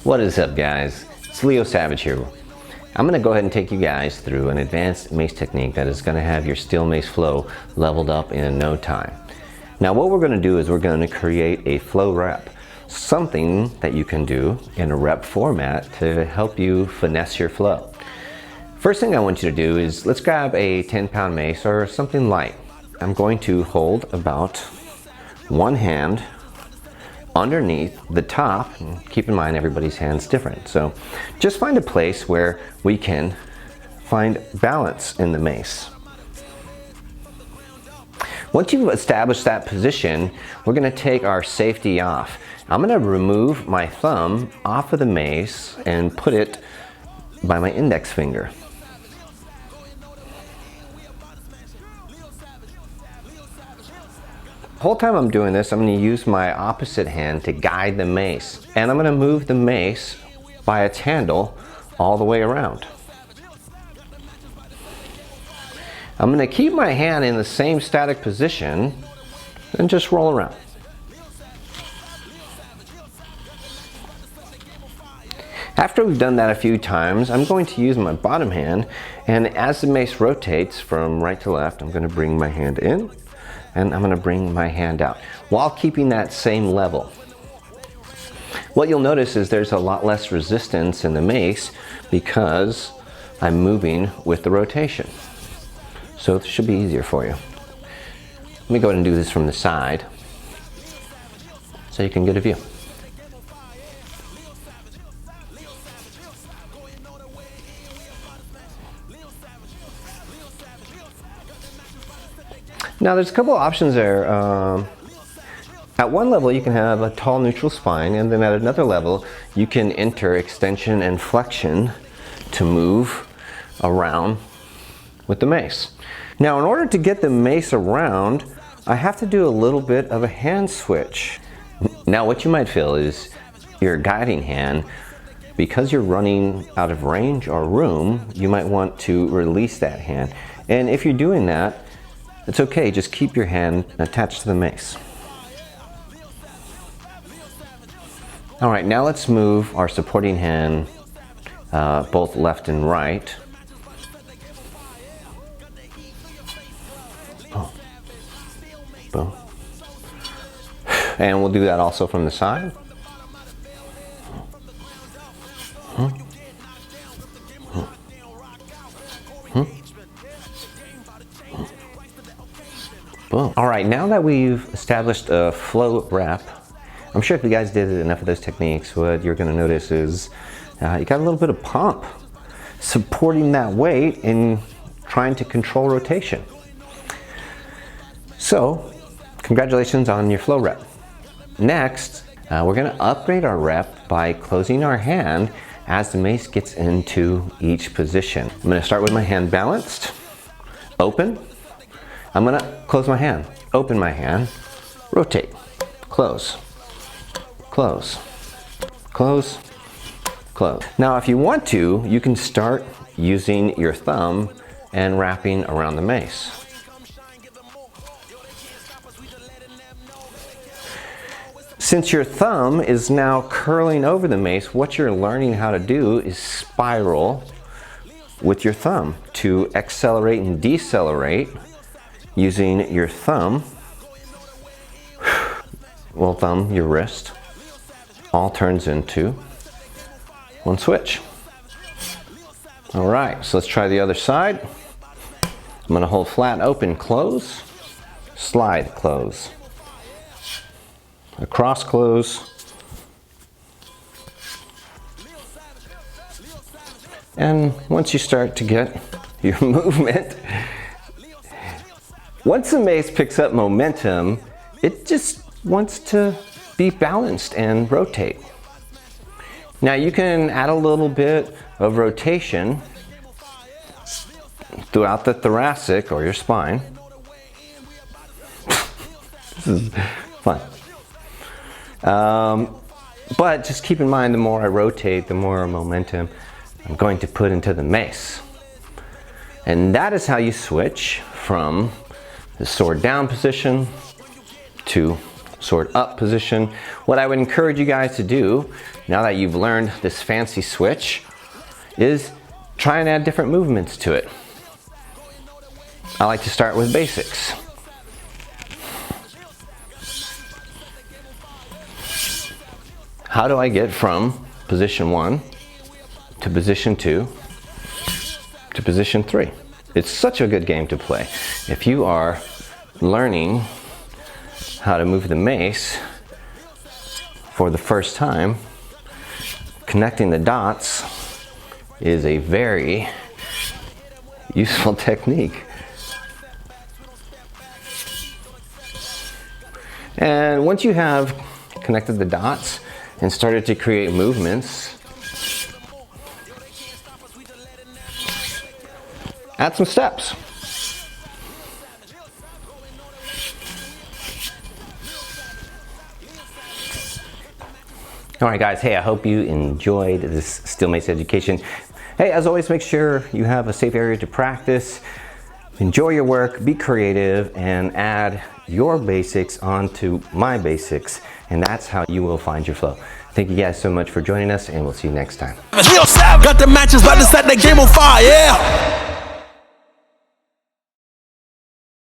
What is up, guys? It's Leo Savage here. I'm going to go ahead and take you guys through an advanced mace technique that is going to have your steel mace flow leveled up in no time. Now what we're going to do is we're going to create a flow rep, something that you can do in a rep format to help you finesse your flow. First thing I want you to do is let's grab a 10-pound mace or something light. I'm going to hold about one hand underneath the top, and keep in mind everybody's hand's different, so just find a place where we can find balance in the mace. Once you've established that position, we're going to take our safety off. I'm going to remove my thumb off of the mace and put it by my index finger. The whole time I'm doing this, I'm going to use my opposite hand to guide the mace. And I'm going to move the mace by its handle all the way around. I'm going to keep my hand in the same static position and just roll around. After we've done that a few times, I'm going to use my bottom hand, and as the mace rotates from right to left, I'm going to bring my hand in and I'm going to bring my hand out while keeping that same level. What you'll notice is there's a lot less resistance in the mace because I'm moving with the rotation. So it should be easier for you. Let me go ahead and do this from the side so you can get a view. Now there's a couple of options there. At one level you can have a tall neutral spine, and then at another level you can enter extension and flexion to move around with the mace. Now in order to get the mace around, I have to do a little bit of a hand switch. Now what you might feel is your guiding hand, because you're running out of range or room, you might want to release that hand. And if you're doing that, it's okay, just keep your hand attached to the mace. All right, now let's move our supporting hand both left and right. Boom. Boom. And we'll do that also from the side. Boom. All right, now that we've established a flow rep, I'm sure if you guys did enough of those techniques, what you're going to notice is you got a little bit of pump supporting that weight and trying to control rotation. So, congratulations on your flow rep. Next, we're going to upgrade our rep by closing our hand as the mace gets into each position. I'm going to start with my hand balanced, open. I'm going to close my hand, open my hand, rotate, close, close, close, close. Now if you want to, you can start using your thumb and wrapping around the mace. Since your thumb is now curling over the mace, what you're learning how to do is spiral with your thumb to accelerate and decelerate using your thumb, well, thumb, your wrist, all turns into one switch. All right, so let's try the other side. I'm going to hold flat, open, close, slide, close, across, close, and once you start to get your movement, once the mace picks up momentum, it just wants to be balanced and rotate. Now you can add a little bit of rotation throughout the thoracic or your spine. This is fun. But just keep in mind, the more I rotate, the more momentum I'm going to put into the mace. And that is how you switch from the sword down position to sword up position. What I would encourage you guys to do, now that you've learned this fancy switch, is try and add different movements to it. I like to start with basics. How do I get from position 1 to position 2 to position 3? It's such a good game to play. If you are learning how to move the mace for the first time, connecting the dots is a very useful technique. And once you have connected the dots and started to create movements, add some steps. All right guys, hey, I hope you enjoyed this Steel Mace education. Hey, as always, make sure you have a safe area to practice. Enjoy your work, be creative, and add your basics onto my basics, and that's how you will find your flow. Thank you guys so much for joining us, and we'll see you next time. Got the matches, about to set the game on fire, yeah!